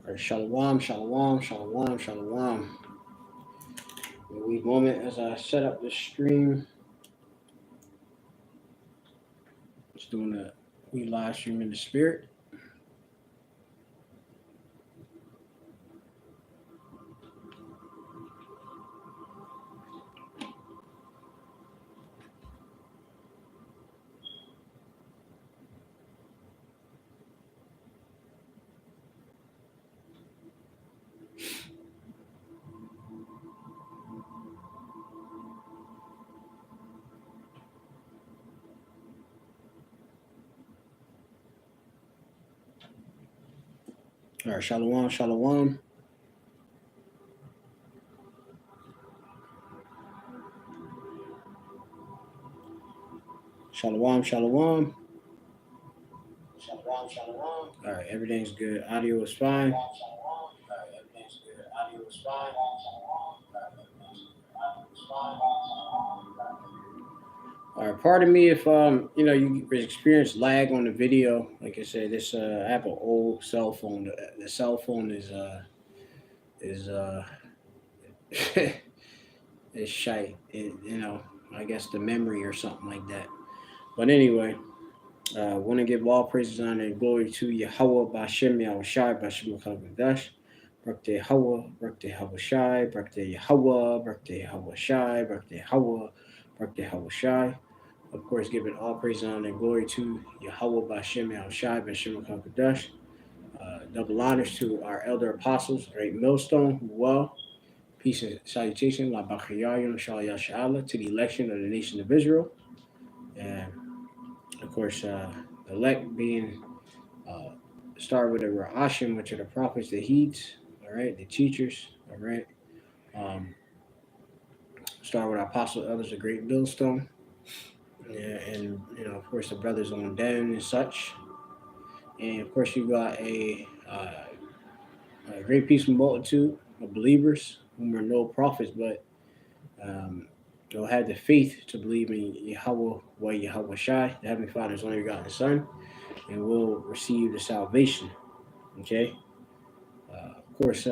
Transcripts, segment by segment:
All right, shalom, shalom, shalom, shalom. A wee moment as I set up the stream. Just doing a wee live stream in the spirit. All right, shalom, shalom. Shalom, shalom. Shalom, shalom. All right, everything's good. Audio is fine. Shalom, shalom. All right, everything's good. Audio is fine. All right, pardon me if you experience lag on the video. Like I said, this I have an old cell phone. The cell phone is is shite. I guess the memory or something like that. But anyway, want to give all praises, honor, and glory to Yahweh Bashem Yahushai Bashem Kadash. Birthday Hawa, birthday Hawa Shai, birthday Yahweh, birthday Hawa Shai, birthday Hawa, birthday Hawa Shai. Of course, giving all praise, honor, and glory to Yahweh Bashem Yahushai Bashem Kadash. Double honors to our elder apostles, Great Millstone, who well. Peace and salutation, La Bachayayim, Shal Yasha'Allah, to the election of the nation of Israel. And of course, the elect being start with the Ra'ashim, which are the prophets, the Heeds, all right, the teachers, all right. Start with our apostle elders, the Great Millstone, and of course, the brothers on down and such. And of course, you got a great peaceful multitude of believers whom are no prophets, but they'll have the faith to believe in Yahweh, Yahweh Shai, the Heavenly Father's only begotten Son, and will receive the salvation. Okay. Of course,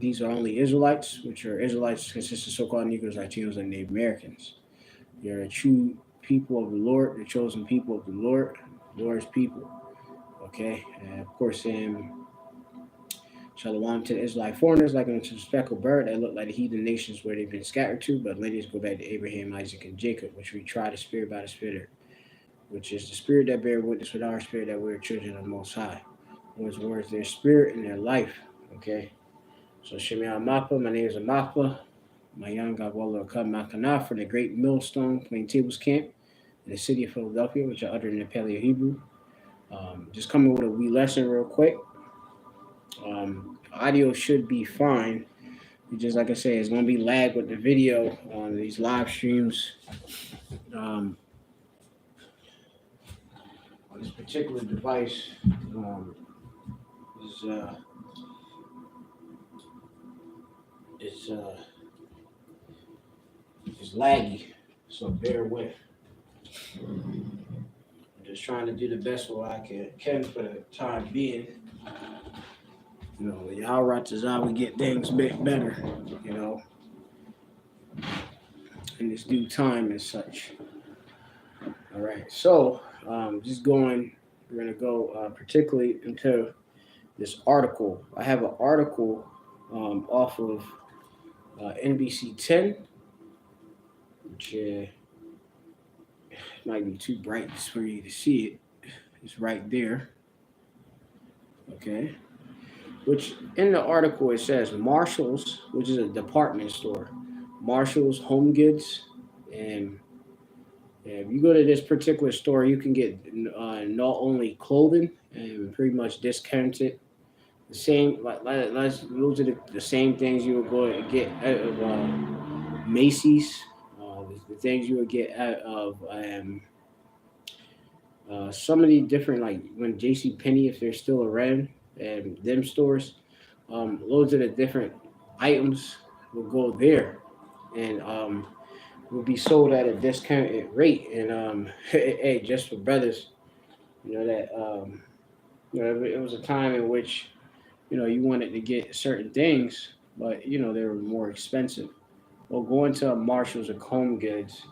these are only Israelites, which are Israelites consist of so-called Negroes, Latinos, and Native Americans. You're a true people of the Lord, the chosen people of the Lord's people. Okay. And of course, Shalom to the Israelite foreigners, like unto the speckled bird that look like the heathen nations where they've been scattered to, but ladies go back to Abraham, Isaac, and Jacob, which we try the spirit by the spirit, which is the spirit that bear witness with our spirit that we're children of the Most High. Words, their spirit and their life. Okay. So Shemya Mappa, my name is Amappa. My young Gawala Akab Makana from the Great Millstone Plaintables Camp in the city of Philadelphia, which I uttered in the Paleo Hebrew. Just coming with a wee lesson real quick. Audio should be fine. Just like I say, it's going to be lag with the video on these live streams. On this particular device is laggy, so bear with. I'm just trying to do the best what I can for the time being. Y'all Ratazah, we get things better, in this due time and such. All right, so we're going to go particularly into this article. I have an article off of NBC 10, which might be too bright for you to see it. It's right there. Okay. Which in the article it says Marshall's, which is a department store, Marshall's Home Goods, and if you go to this particular store, you can get not only clothing and pretty much discounted. The same, those are the same things you would go and get out of Macy's, the things you would get out of some of the different, like when J.C. Penney, if they're still around, and them stores, loads of the different items will go there and will be sold at a discounted rate. And hey, just for brothers, that It was a time in which you wanted to get certain things, but they were more expensive. Well, going to a Marshalls or Home Goods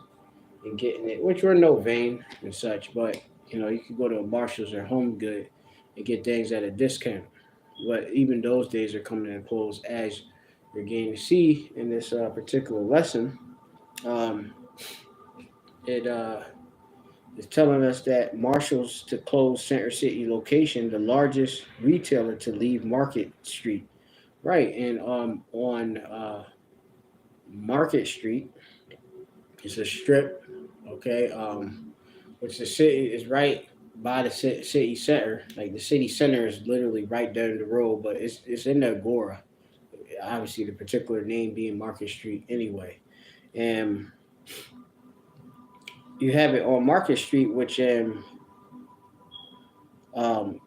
and getting it, which were no vain and such, but you could go to a Marshalls or Home Good and get things at a discount. But even those days are coming to a close, as you're getting to see in this particular lesson. Um, it is telling us that Marshalls to close Center City location, the largest retailer to leave Market Street. Right, and on Market Street, it's a strip, okay, which the city is right by the city center. Like the city center is literally right down the road, but it's in the Agora. Obviously, the particular name being Market Street anyway. And you have it on Market Street, which um oh,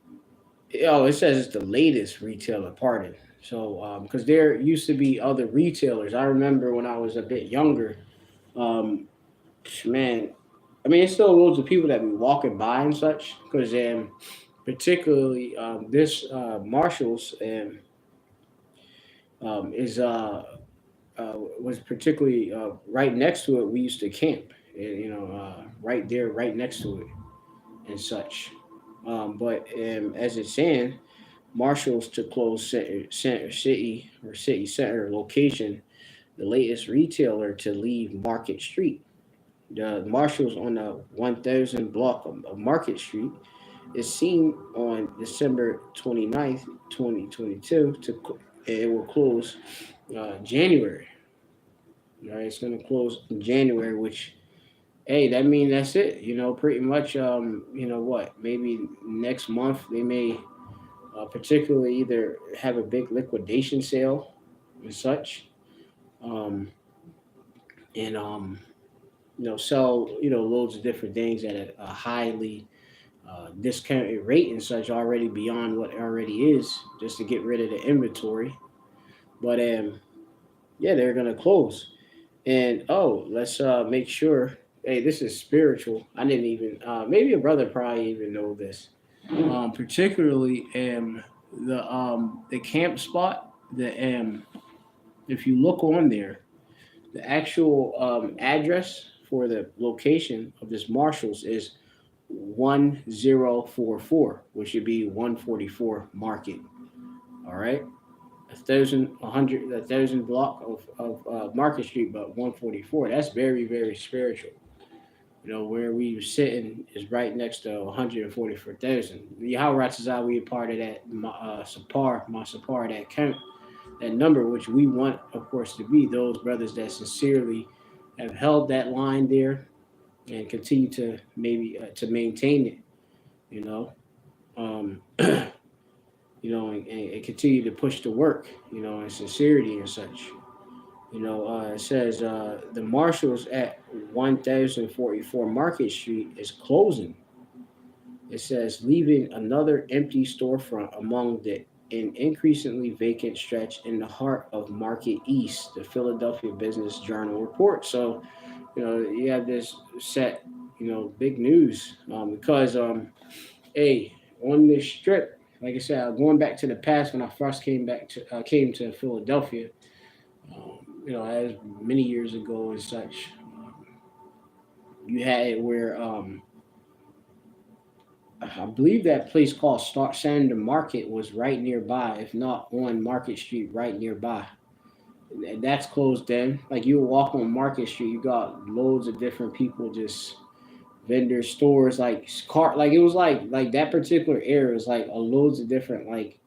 it says it's the latest retailer. Pardon. So, because there used to be other retailers. I remember when I was a bit younger. Um, man, I mean, it's still loads of people that be walking by and such. Because particularly this Marshalls is was particularly right next to it. We used to camp, right there, right next to it, and such. But as it's saying, Marshalls to close center city or city center location, the latest retailer to leave Market Street. The Marshalls on the 1000 block of Market Street is seen on December 29th, 2022. It will close January. All right, it's going to close in January, which hey, that means that's it. Pretty much. What? Maybe next month they may particularly either have a big liquidation sale and such, um, and sell loads of different things at a highly discounted rate and such, already beyond what it already is, just to get rid of the inventory. But yeah, they're gonna close. And oh, let's make sure. Hey, this is spiritual. I didn't even. Maybe a brother probably even know this. Particularly the camp spot. If you look on there, the actual address for the location of this Marshalls is 1044, which should be 144 Market. All right, a thousand block of Market Street, but 144. That's very very spiritual. Where we were sitting is right next to 144,000. Yahweh Ratzah, we a part of that Sapar, that count, that number, which we want, of course, to be those brothers that sincerely have held that line there and continue to maybe to maintain it, you know, um, and continue to push the work, and sincerity and such. It says the Marshalls at 1044 Market Street is closing. It says leaving another empty storefront among the an increasingly vacant stretch in the heart of Market East, the Philadelphia Business Journal reports. So, you have this set, big news because, hey, on this strip, like I said, going back to the past when I first came to Philadelphia, as many years ago and such, you had it where I believe that place called Start Sander Market was right nearby, if not on Market Street, right nearby. And that's closed then. Like you walk on Market Street, you got loads of different people, just vendors, stores, like car. Like it was like that particular area was like a loads of different like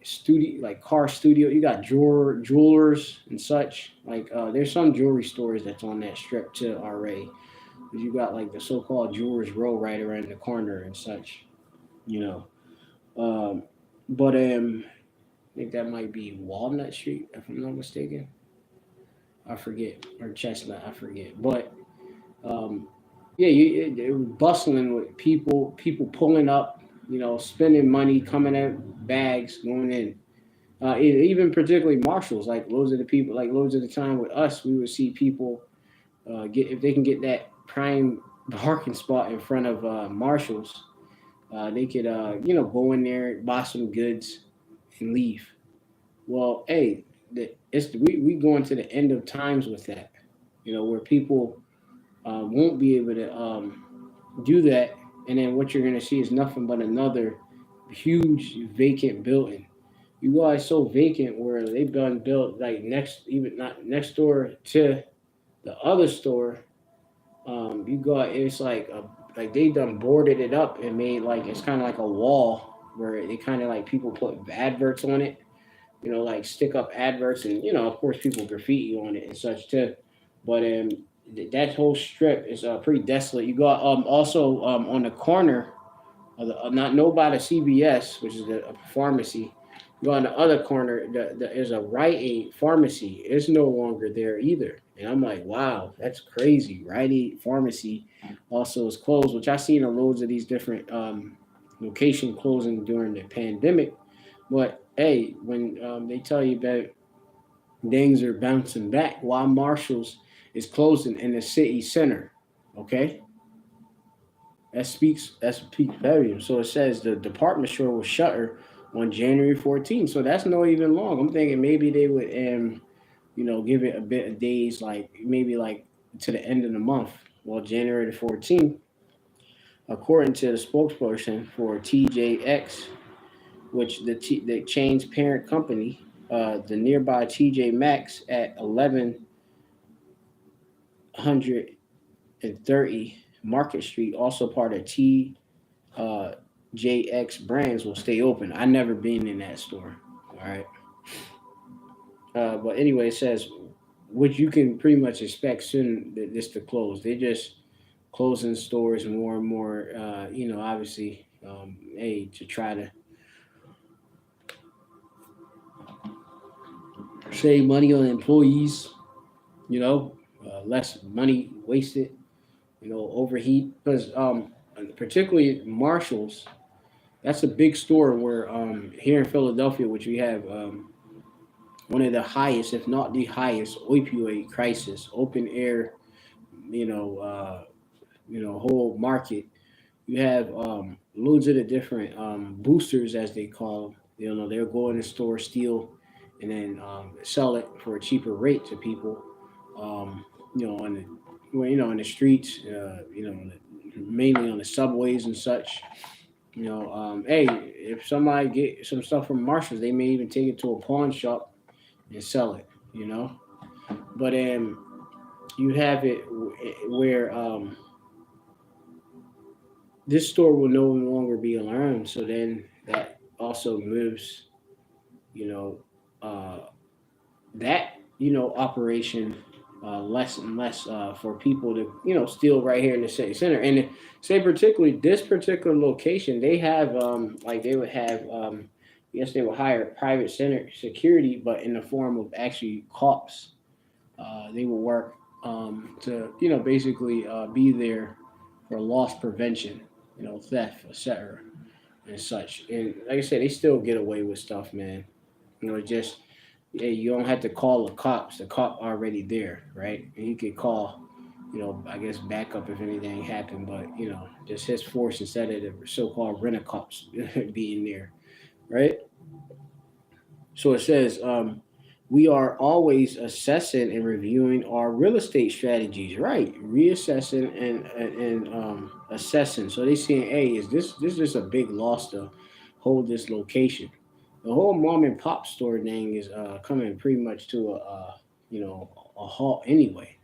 studio, like car studio. You got jewelers and such. Like there's some jewelry stores that's on that strip too already. You got like the so-called Jewelers Row right around the corner and such. You know, um, but I think that might be Walnut Street if I'm not mistaken. I forget, or Chestnut, I forget. But um, yeah, it was bustling with people pulling up, spending money, coming in bags, going in. Even particularly Marshalls, like loads of the people, like loads of the time with us, we would see people get if they can get that prime parking spot in front of Marshalls. They could, go in there, buy some goods, and leave. Well, hey, we going to the end of times with that. Where people won't be able to do that, and then what you're gonna see is nothing but another huge vacant building. You guys so vacant where they've done built like next, even not next door to the other store. You got it's like they done boarded it up and made like it's kind of like a wall where they kind of like people put adverts on it. Like stick up adverts and of course people graffiti on it and such too. But that whole strip is pretty desolate. You got also on the corner of the not no by the CBS, which is a pharmacy. You go on the other corner, there's a Rite Aid pharmacy. It's no longer there either. And I'm like, wow, that's crazy. Rite Aid pharmacy also is closed, which I've seen a loads of these different location closing during the pandemic. But hey, when they tell you that things are bouncing back, while Marshalls is closing in the city center, okay, that speaks volumes. So it says the department store will shutter on January 14th. So that's not even long. I'm thinking maybe they would give it a bit of days, like maybe like to the end of the month. Well, January the 14th, according to the spokesperson for TJX, which the chain's parent company, the nearby TJ Maxx at 1130 Market Street, also part of uh, JX Brands, will stay open. I never been in that store. All right, but anyway, it says which you can pretty much expect soon that this to close. They just closing stores more and more. Obviously, to try to save money on employees. Less money wasted. Overheat because particularly Marshalls. That's a big store where here in Philadelphia, which we have one of the highest, if not the highest, opioid crisis, open air, you know, uh, whole market. You have loads of the different boosters, as they call them. They'll go in the store, steal, and then sell it for a cheaper rate to people. On the in the streets, mainly on the subways and such. Hey, if somebody get some stuff from Marshalls, they may even take it to a pawn shop and sell it. But you have it where this store will no longer be around. So then that also moves, you know, uh, that operation less and less for people to steal right here in the city center. And say particularly this particular location, they have like they would have yes they would hire private center security, but in the form of actually cops. They will work to basically be there for loss prevention, theft, etc. and such. And like I said, they still get away with stuff, man. Just yeah, you don't have to call the cops. The cop already there, right? And you could call, I guess backup if anything happened, but just his force instead of the so-called rent a cops being there, right? So it says, we are always assessing and reviewing our real estate strategies, right? Reassessing and assessing. So they saying, hey, is this just a big loss to hold this location? The whole mom and pop store thing is coming pretty much to a halt anyway.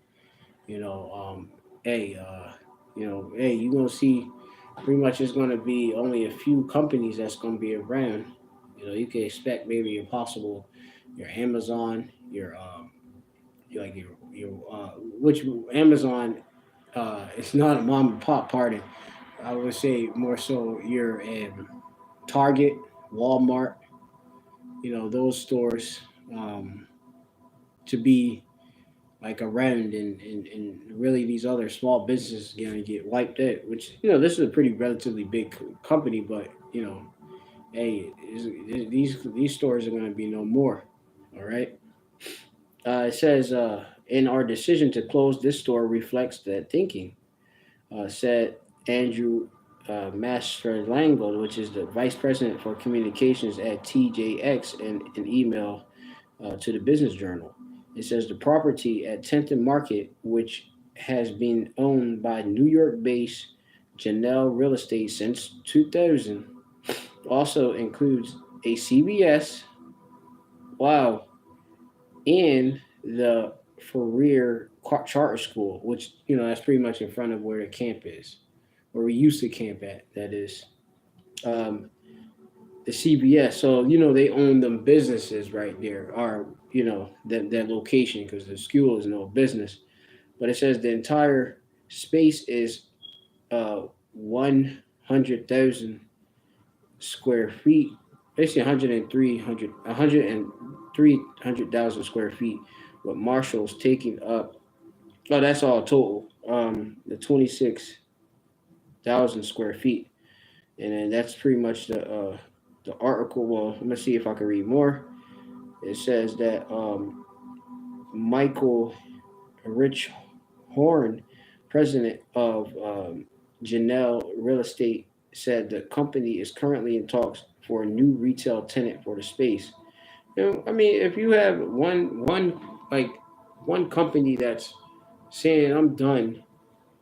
You know, hey, hey, you're gonna see pretty much it's gonna be only a few companies that's gonna be around. You can expect maybe your possible your Amazon, your which Amazon it's not a mom and pop party. I would say more so your Target, Walmart, those stores to be like around and really these other small businesses gonna get wiped out. Which this is a pretty relatively big company, but hey, these stores are gonna be no more. All right. It says, in our decision to close this store reflects that thinking, said Andrew Masterlango, which is the vice president for communications at TJX, in an email to the Business Journal. It says the property at 10th and Market, which has been owned by New York based Janelle Real Estate since 2000, also includes a CBS, wow, and the Fourier Charter School, which, that's pretty much in front of where the camp is, where we used to camp at, that is. Um, the CBS. So they own them businesses right there, or that location, because the school is no business. But it says the entire space is 100,000 square feet, basically 103,000 square feet, with Marshalls taking up. Oh, that's all total. The 26,000 square feet, and then that's pretty much the article. Well, let me see if I can read more. It says that Michael Rich Horn, president of Janelle Real Estate, said the company is currently in talks for a new retail tenant for the space. I mean, if you have like one company that's saying I'm done,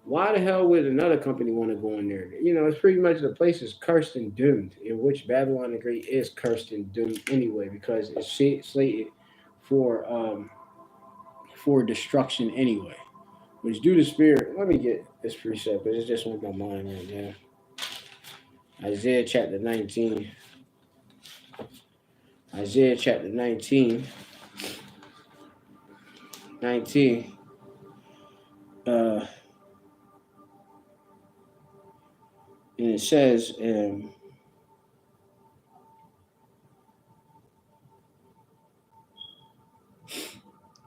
why the hell would another company want to go in there? It's pretty much the place is cursed and doomed, in which Babylon the Great is cursed and doomed anyway, because it's slated for for destruction anyway. Which due to spirit, let me get this precept because it's just on my mind right now. Isaiah chapter 19. Isaiah chapter 19. 19. Uh, and it says, I'm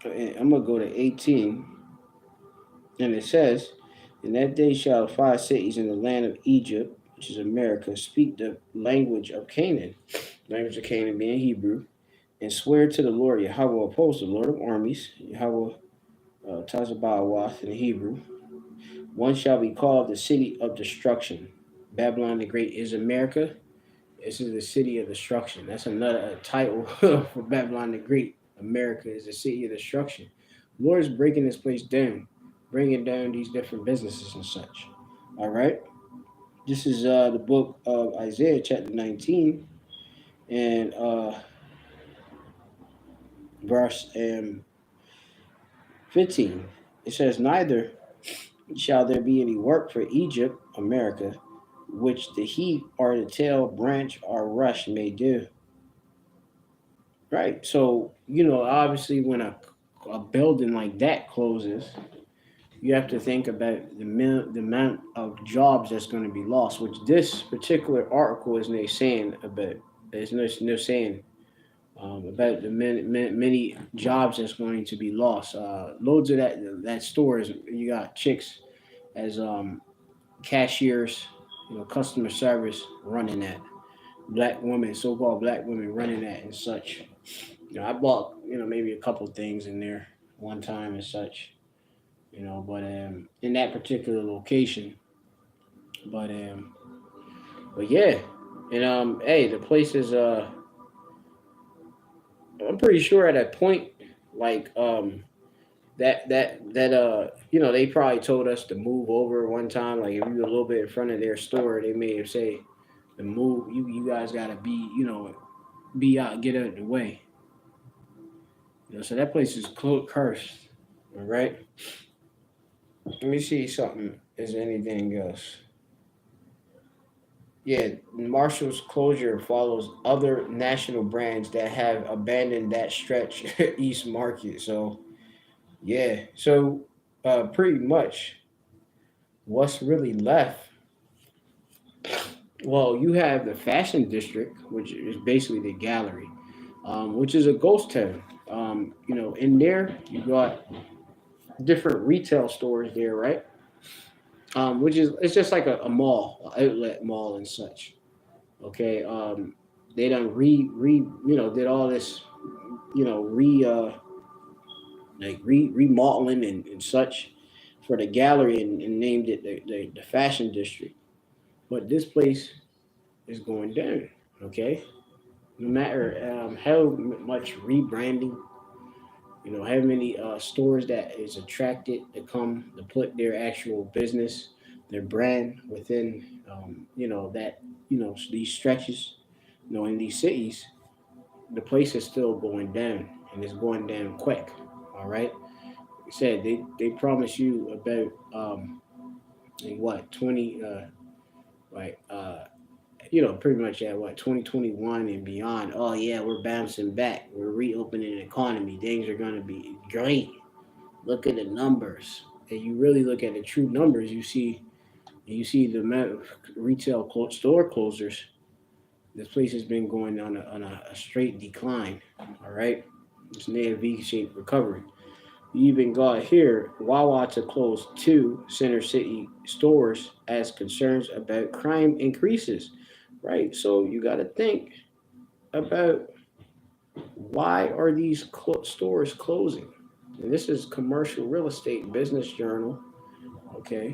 going to go to 18. And it says, in that day shall 5 cities in the land of Egypt, which is America, speak the language of Canaan, language of Canaan being Hebrew, and swear to the Lord Yahweh opposed the Lord of armies, Yahweh Tazabawath in Hebrew. One shall be called the city of destruction. Babylon the Great is America. This is the city of destruction. That's another title for Babylon the Great. America is the city of destruction. The Lord is breaking this place down, bringing down these different businesses and such. All right. This is the book of Isaiah, chapter 19, and verse 15. It says, neither shall there be any work for Egypt, America, which the heap or the tail branch or rush may do. Right. So, obviously when a building like that closes, you have to think about the amount of jobs that's going to be lost, which this particular article is no saying about. There's no saying about the many jobs that's going to be lost. Loads of that stores, you got chicks as cashiers, customer service running that. Black women, so-called black women running that and such. I bought, maybe a couple things in there one time and such, but in that particular location. But yeah. And hey, the place is I'm pretty sure at that point, like they probably told us to move over one time. Like if you were a little bit in front of their store, they may have say to move, you guys gotta be, be out, get out of the way. So that place is cursed. All right. Let me see something. Is there anything else? Yeah, Marshall's closure follows other national brands that have abandoned that stretch East Market. So yeah, so pretty much what's really left. Well, you have the fashion district, which is basically the gallery, which is a ghost town. In there you got different retail stores there, right? Which is it's just like a mall, a outlet mall and such. Okay, they done did all this, re remodeling and such for the gallery, and named it the fashion district. But this place is going down. Okay, no matter how much rebranding, how many stores that is attracted to come to put their actual business, their brand within, that, these stretches, in these cities, the place is still going down, and it's going down quick. All right. Like I said, they promise you about, in what, 20, like, pretty much at what, 2021 and beyond. Oh yeah, we're bouncing back. We're reopening the economy. Things are going to be great. Look at the numbers. And you really look at the true numbers, you see the amount of store closures. This place has been going on a straight decline. All right, it's near V-shaped recovery. You even got here Wawa to close two Center City stores as concerns about crime increases. Right, so you got to think about, why are these stores closing? And this is Commercial Real Estate Business Journal. Okay,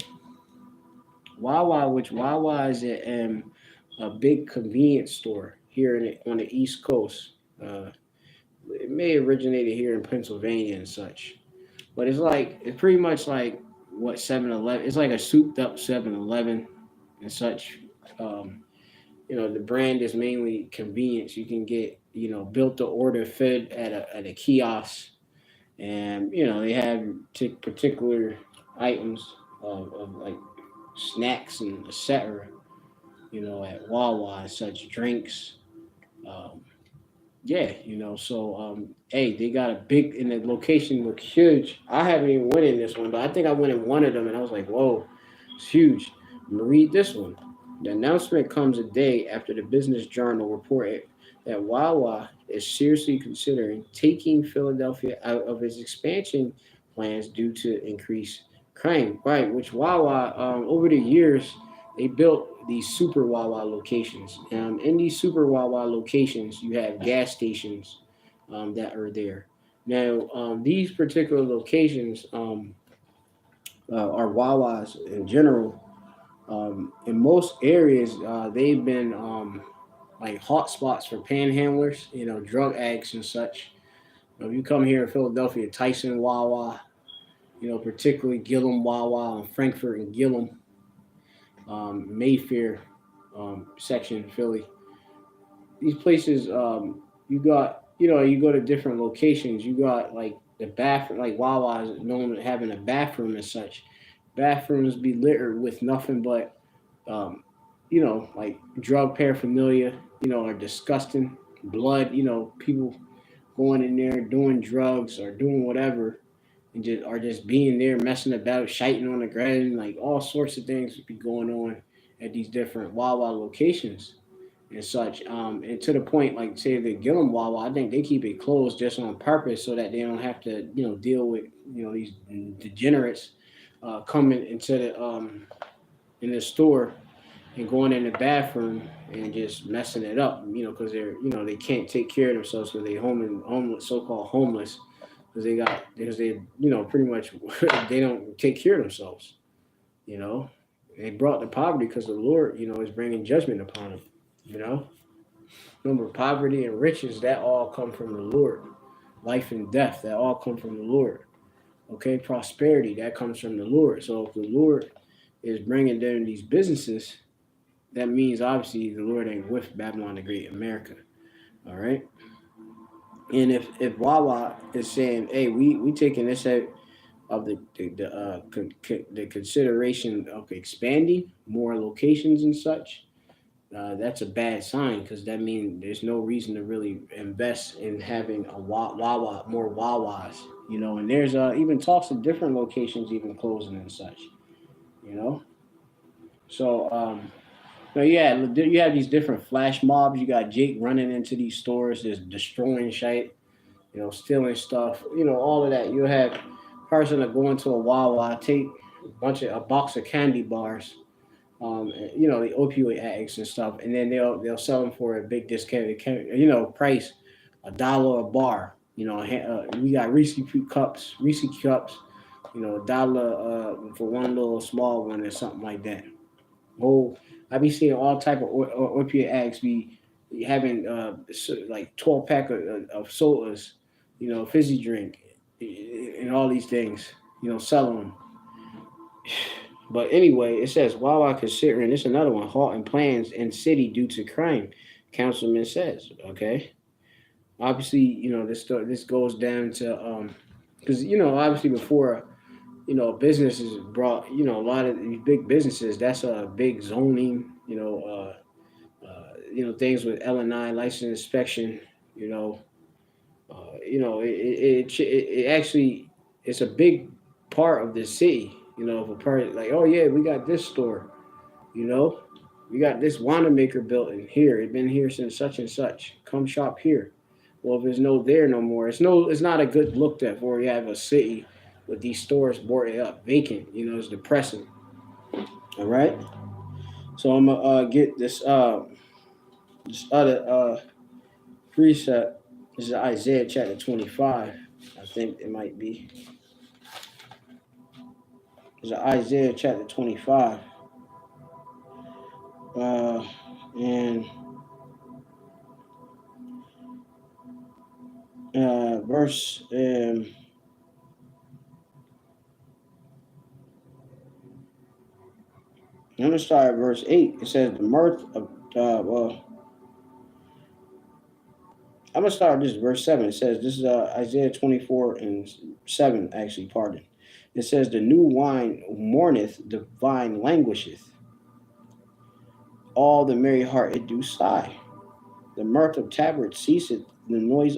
Wawa, which Wawa is a big convenience store here on the East Coast. Uh, it may have originated here in Pennsylvania and such, but it's pretty much like what 7-Eleven. It's like a souped up 7-Eleven and such. Um, the brand is mainly convenience. You can get, built to order fed at a kiosk, and they have particular items of like snacks and etc. At Wawa and such, drinks. Um, yeah, so hey, they got a big, and the location looked huge. I haven't even went in this one, but I think I went in one of them and I was like, whoa, it's huge. I'm gonna read this one. The announcement comes a day after the Business Journal reported that Wawa is seriously considering taking Philadelphia out of its expansion plans due to increased crime. Right, which Wawa, over the years, they built these super Wawa locations. In these super Wawa locations, you have gas stations that are there. Now, these particular locations are Wawas in general. In most areas, they've been like hot spots for panhandlers, drug addicts and such. If you come here in Philadelphia, Tyson Wawa, particularly Gillum Wawa and Frankfurt and Gillum, Mayfair section in Philly. These places, you got, you go to different locations. You got like the bathroom, like Wawa is known for having a bathroom and such. Bathrooms be littered with nothing but, um, like drug paraphernalia, are disgusting. Blood, people going in there doing drugs or doing whatever, and just being there messing about, shiting on the ground, like all sorts of things would be going on at these different Wawa locations and such. And to the point, like say the Gillum Wawa, I think they keep it closed just on purpose so that they don't have to, deal with, these degenerates coming into the in the store and going in the bathroom and just messing it up, because they're, they can't take care of themselves because they homeless, so-called homeless, because they, pretty much they don't take care of themselves. You know, they brought the poverty because the Lord, is bringing judgment upon them. You know, remember poverty and riches that all come from the Lord. Life and death that all come from the Lord. Okay, prosperity that comes from the Lord. So if the Lord is bringing down these businesses, that means obviously the Lord ain't with Babylon the Great America. All right. And if Wawa is saying, "Hey, we taking this out of the consideration of expanding more locations and such," that's a bad sign because that means there's no reason to really invest in having a Wawa, more Wawas. And there's even talks of different locations even closing and such. You know, so no, yeah, you have these different flash mobs. You got Jake running into these stores, just destroying shit, stealing stuff, all of that. You have a person that go into a Wawa, take a box of candy bars, the opioid addicts and stuff, and then they'll sell them for a big discounted, price, $1 a bar. We got Reese cups, $1 for one little small one or something like that. Whole I be seeing all type of opiate addicts be having like 12 pack of sodas, fizzy drink, and all these things, selling them. But anyway, it says while I considering this another one, halting plans in city due to crime, councilman says. Okay, obviously, this goes down to because obviously before business is brought, a lot of these big businesses, that's a big zoning, things with L&I license inspection, you know, it actually it's a big part of the city. If a part like, oh yeah, we got this store, you know, we got this Wanamaker building here. It's been here since such and such. Come shop here. Well, if there's no there no more, it's not a good look at for you have a city with these stores boarded up, vacant. It's depressing. All right. So I'm gonna get this other precept. This is Isaiah chapter 25. I think it might be. This is Isaiah chapter 25. Uh, and verse I'm gonna start at verse 8. It says the mirth of I'm gonna start this verse 7. It says this is Isaiah 24 and 7 actually. Pardon. It says the new wine mourneth, the vine languisheth. All the merry heart it do sigh. The mirth of tabrets ceaseth. The noise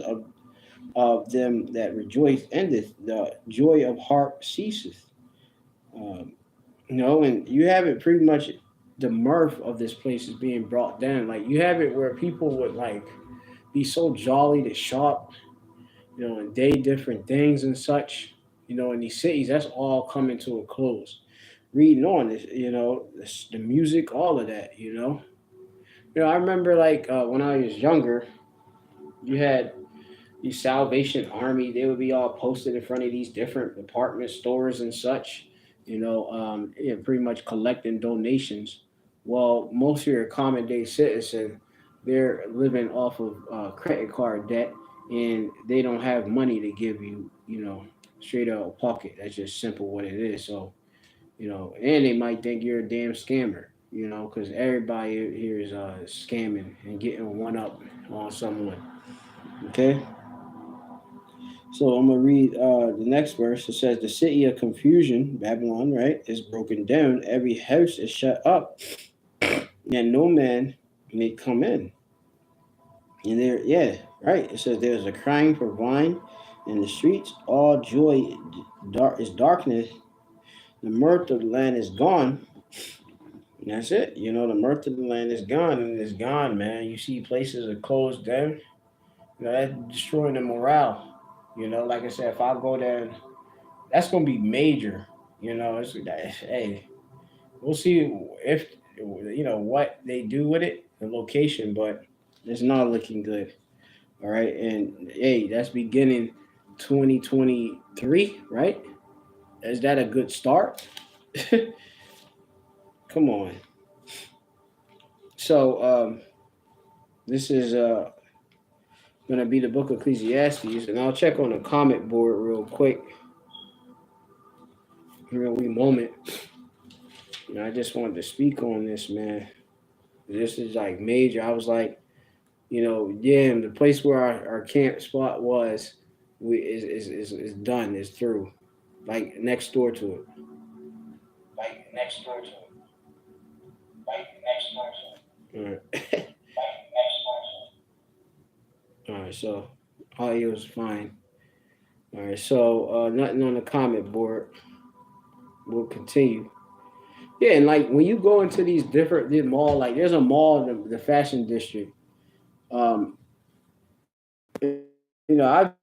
of them that rejoice endeth. The joy of harp ceaseth. Um, and you have it pretty much. The mirth of this place is being brought down. Like you have it where people would like be so jolly to shop, and day different things and such. In these cities, that's all coming to a close. Reading on this, the music, all of that. I remember like when I was younger, you had the Salvation Army. They would be all posted in front of these different department stores and such. Pretty much collecting donations. Well, most of your common day citizen, they're living off of credit card debt, and they don't have money to give you, straight out of pocket. That's just simple what it is. So, and they might think you're a damn scammer, because everybody here is scamming and getting one up on someone. Okay. So I'm gonna read the next verse. It says, "The city of confusion, Babylon, right, is broken down. Every house is shut up, and no man may come in." And there, yeah, right. It says, "There's a crying for wine in the streets. All joy is darkness. The mirth of the land is gone." And that's it. The mirth of the land is gone, and it's gone, man. You see places are closed down. That's destroying the morale. Like I said, if I go there, that's gonna be major. Hey, we'll see if what they do with it, the location, but it's not looking good. All right, and hey, that's beginning 2023, right? Is that a good start? Come on. So this is gonna be the book of Ecclesiastes, and I'll check on the comment board real quick, real wee moment. I just wanted to speak on this, man. This is like major. I was like, damn, the place where our camp spot was, is done, is through, like next door to it. Like next door to it. Like next door to it. All right, Like next door to it. all right. So audio is fine. All right, so nothing on the comment board. We'll continue. Yeah, and like when you go into these different the mall, like there's a mall in the fashion district. Um, I've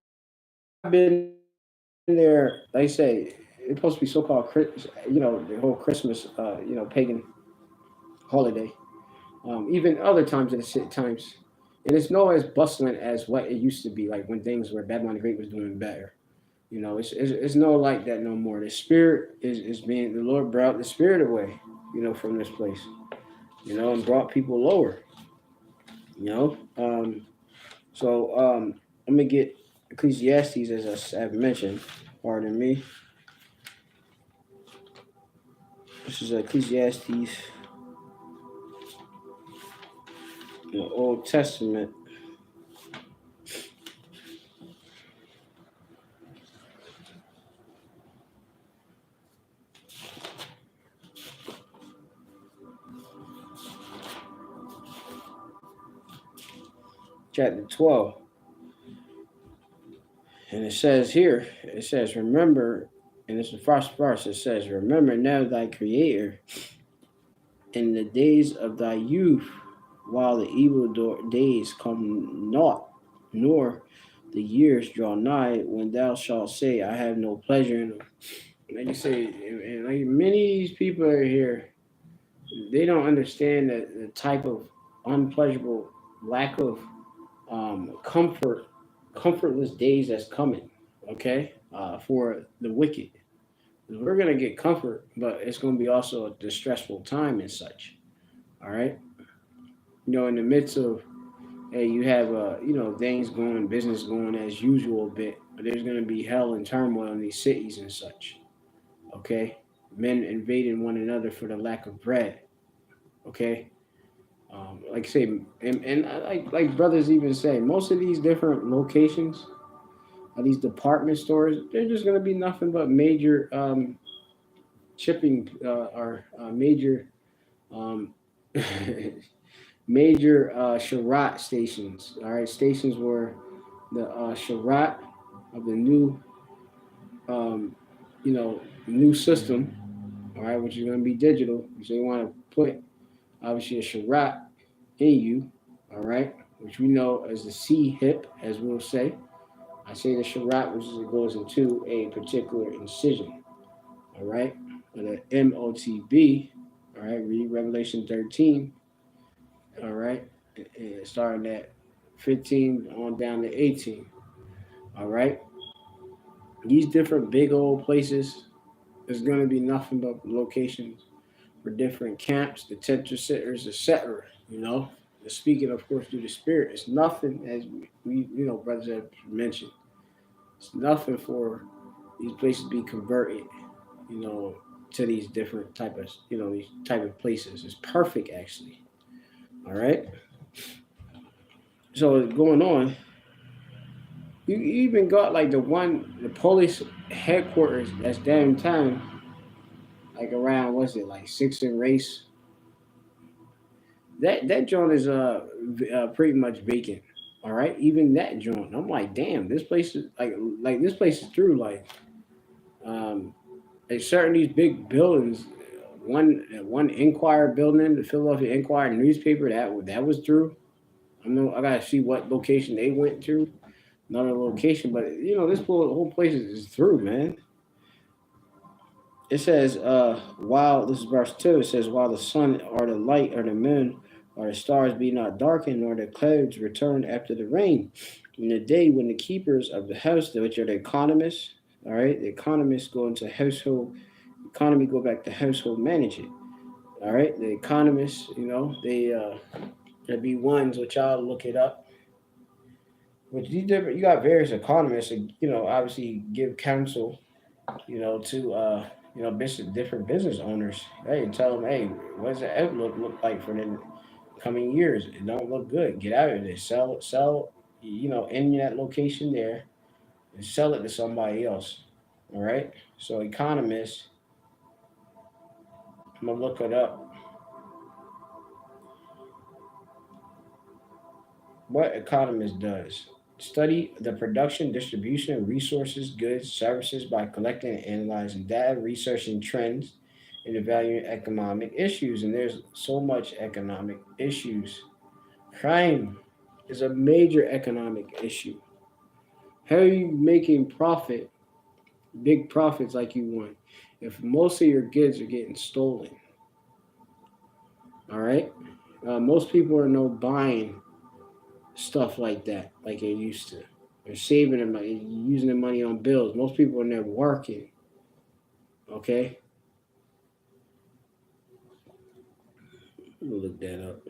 been there. They say it's supposed to be so-called, the whole Christmas, pagan holiday. Even other times in the city times, and it's not as bustling as what it used to be. Like when things where Babylon the Great was doing better. It's no like that no more. The spirit is being the Lord brought the spirit away, from this place. and brought people lower. You know, I'm gonna get Ecclesiastes as I've mentioned. Pardon me. This is Ecclesiastes, the Old Testament, chapter 12, and it says, remember, and it's the first verse. It says, remember now thy Creator in the days of thy youth, while the days come not, nor the years draw nigh, when thou shalt say, I have no pleasure in them. Like you say, and like many of these people are here, they don't understand the type of unpleasurable lack of comfortless days that's coming. Okay, for the wicked, we're gonna get comfort, but it's gonna be also a distressful time and such. All right, in the midst of, hey, you have things going, business going as usual a bit, but there's gonna be hell and turmoil in these cities and such. Okay, men invading one another for the lack of bread. Okay, like I say, and like brothers even say, most of these different locations, these department stores, they're just gonna be nothing but major chipping or major um, major Sharat stations. All right, stations where the Sharat of the um, new system. All right, which is going to be digital. So you want to put obviously a Sharat in you. All right, which we know as the C hip, as we'll say. I say the Sharat, which is, it goes into a particular incision. All right, and the MOTB. All right, read Revelation 13. All right, and starting at 15 on down to 18. All right, these different big old places is going to be nothing but locations for different camps, the tetra sitters, etc. You know, speaking of course through the spirit, it's nothing as we brothers have mentioned. It's nothing for these places to be converted. You know, to these different type of these type of places. It's perfect actually. All right. So going on, you even got like the police headquarters that's downtown, like around what's it like Sixth and Race. That joint is pretty much vacant. All right, even that joint, I'm like, damn, this place is like this place is through. Um, like certain these big buildings, one Inquirer building, the Philadelphia Inquirer newspaper, that was through. I gotta see what location they went to, another location, but this whole place is through, man. It says, while this is verse 2, it says, while the sun or the light or the moon or the stars be not darkened, nor the clouds return after the rain, in the day when the keepers of the house, which are the economists, all right, the economists go into household economy, go back to household management. All right, the economists, there be ones which I'll look it up. Which these different, you got various economists, that, obviously give counsel to different business owners. Hey, and tell them, hey, what does the outlook look like for the coming years? It don't look good. Get out of there. Sell. In that location there, and sell it to somebody else. All right. So economists, I'm gonna look it up. What economist does? Study the production, distribution of resources, goods, services by collecting and analyzing data, researching trends, and evaluating economic issues. And there's so much economic issues. Crime is a major economic issue. How are you making profit, big profits like you want, if most of your goods are getting stolen? All right. Most people are no buying stuff like that, like they used to. They're saving their money, using their money on bills. Most people are there working. Okay, I'm gonna look that up.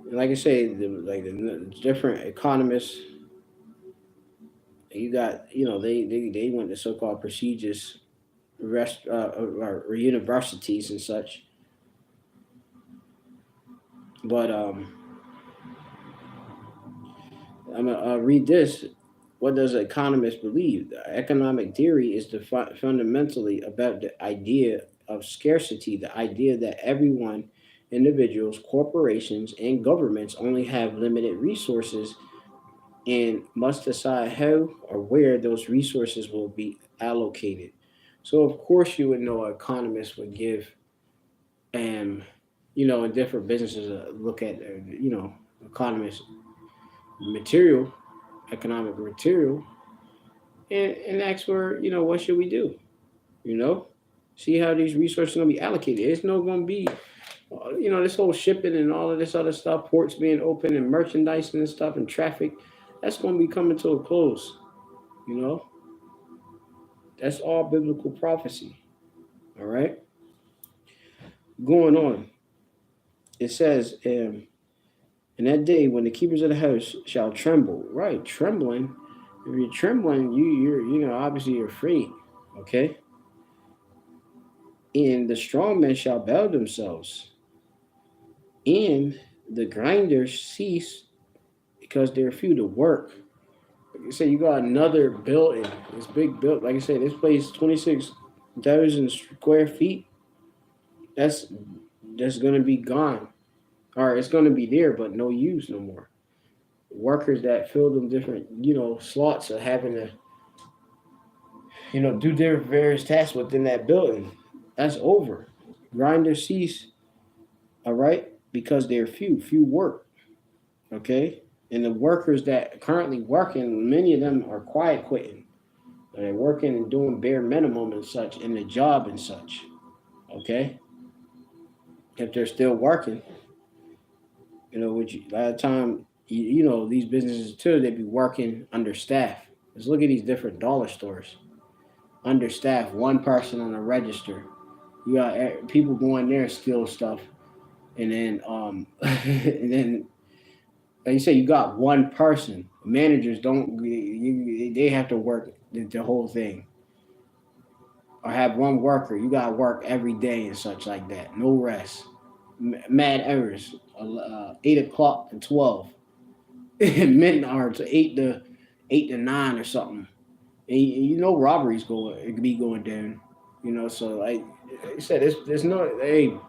And like I say, the different economists, you got, they went to so-called prestigious or universities and such. But I'm gonna read this. What does an economist believe? The economic theory is fundamentally about the idea of scarcity, the idea that everyone, individuals, corporations, and governments only have limited resources and must decide how or where those resources will be allocated. So, of course, you would know an economist would give, um, in different businesses, look at, economists material, economic material, and ask for, what should we do? You know, see how these resources are going to be allocated. It's not going to be, this whole shipping and all of this other stuff, ports being open and merchandising and stuff and traffic. That's going to be coming to a close. You know, that's all biblical prophecy. All right, going on. It says, in that day when the keepers of the house shall tremble. Right, trembling. If you're trembling, obviously you're afraid. Okay, and the strong men shall bow themselves, and the grinders cease because they're few to work. Like I said, you got another building, this big build. Like I said, this place 26,000 square feet. That's that's gonna be gone, or it's gonna be there, but no use no more. Workers that fill them different, slots are having to, do their various tasks within that building. That's over. Grinders cease, all right, because they're few work. Okay, and the workers that currently working, many of them are quiet quitting. They're working and doing bare minimum and such in the job and such. Okay, if they're still working, which a lot of time, these businesses too, they be working under staff. Let's look at these different dollar stores. Under staff, one person on the register. You got people going there steal stuff, and then and then like you say, you got one person. Managers don't, they have to work the whole thing, or have one worker. You got to work every day and such like that. No rest. Mad errors. 8 o'clock to 12, midnight or to eight to 9 or something. And robberies going, it could be going down. So like I said, there's no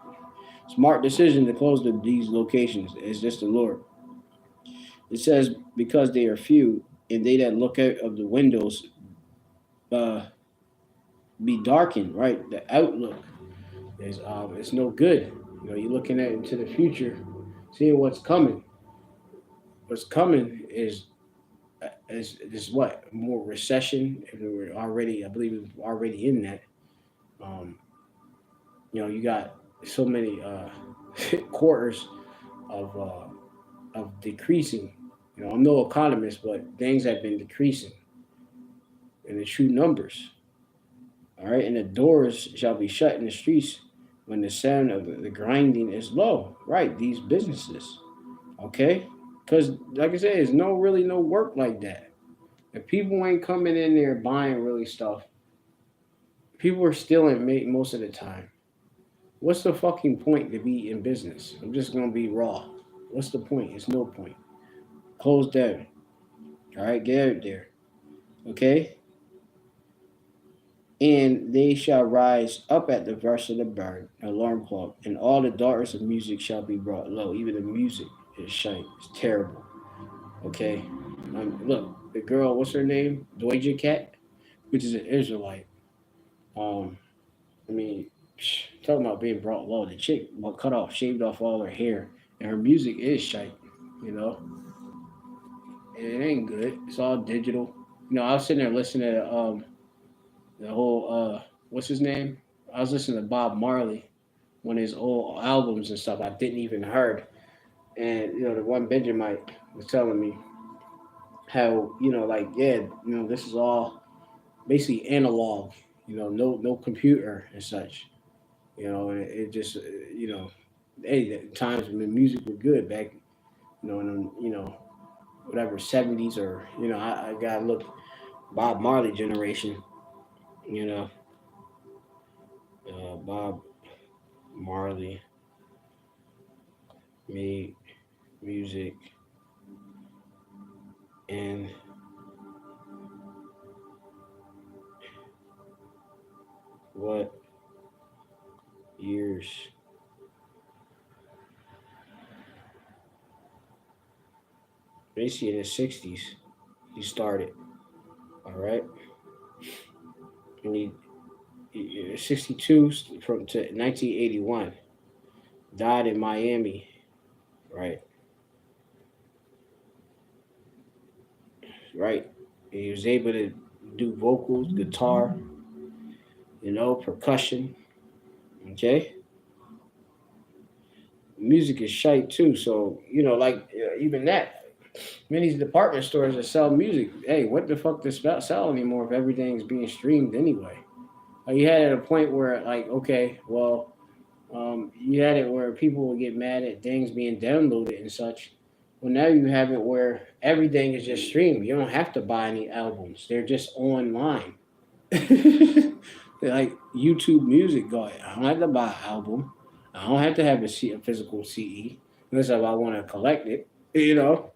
smart decision to close these locations. It's just the Lord. It says, because they are few, and they that look out of the windows uh, be darkened. Right, the outlook is it's no good. You're looking at into the future, seeing what's coming. What's coming is what more recession. And we're already, I believe, we're already in that. Um, you got so many quarters of decreasing. I'm no economist, but things have been decreasing in the true numbers. All right, and the doors shall be shut in the streets when the sound of the grinding is low. Right, these businesses. Okay, because like I said, there's no work like that. If people ain't coming in there buying really stuff, people are stealing most of the time. What's the fucking point to be in business? I'm just gonna be raw. What's the point? It's no point. Close down. All right, get out there. Okay, and they shall rise up at the verse of the bird, alarm clock, and all the daughters of music shall be brought low. Even the music is shite. It's terrible. Okay, look, the girl, what's her name? Doja Cat, which is an Israelite. Um, I mean, talking about being brought low. The chick cut off, shaved off all her hair, and her music is shite. You know, and it ain't good. It's all digital. I was sitting there listening to the whole what's his name? I was listening to Bob Marley, one of his old albums and stuff I didn't even heard. And the one Benjamin was telling me how, like, yeah, this is all basically analog, no computer and such. And it just, hey, the times when music were good back, in whatever 70s or I gotta look Bob Marley generation, you know, Bob Marley made music in what years? Basically in the 60s he started. All right, and 62 from to 1981 died in Miami. Right, right. He was able to do vocals, guitar, percussion. Okay, music is shite too. So like even that, many department stores that sell music. Hey, what the fuck does sell anymore if everything's being streamed anyway? You had at a point where like, okay, well, you had it where people would get mad at things being downloaded and such. Well, now you have it where everything is just streamed. You don't have to buy any albums; they're just online. Like YouTube Music, going. I don't have to buy an album. I don't have to have a physical CE unless if I want to collect it. You know,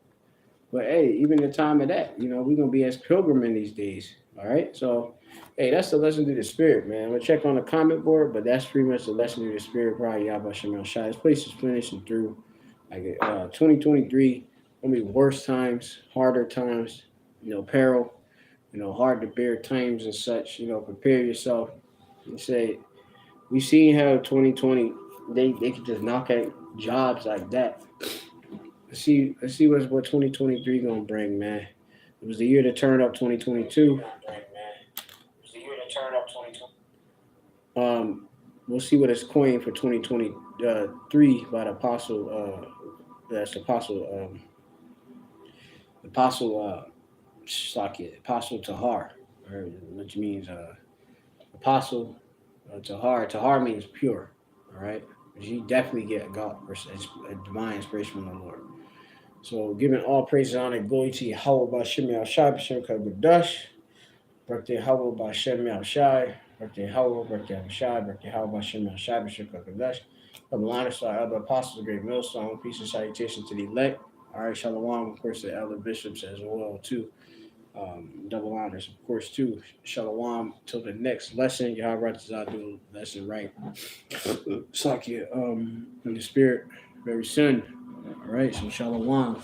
but hey, even the time of that, we're gonna be as pilgrim in these days. All right. So hey, that's the lesson to the spirit, man. I'm gonna check on the comment board, but that's pretty much the lesson to the spirit, probably Yabba Shemal Shai. This place is finishing through. Like 2023, gonna be worse times, harder times, peril, hard to bear times and such. Prepare yourself. And say we seen how 2020 they could just knock out jobs like that. Let's see what 2023 gonna bring, man. It was the year to turn up 2022. We'll see what it's coined for 2023 by the apostle. That's apostle Shaki, apostle Tahar, which means apostle Tahar. Tahar means pure. All right, you definitely get God, a divine inspiration from the Lord. So, giving all praise and honor, glory to Yahweh Bashem Shai B'Shem Kadash. Birthday Yahweh Bashem Shai. Birthday Yahweh, birthday Shai, birthday Yahweh Bashem Shai B'Shem Kadash. Of the line of our other apostles, the great millstone, peace and salutation to the elect. All right, shalom, of course, the elder bishops as well, too. Double honors, of course, too. Shalom till the next lesson. Y'all right as I do lesson right. Sakya, in the spirit very soon. All right, so shalom.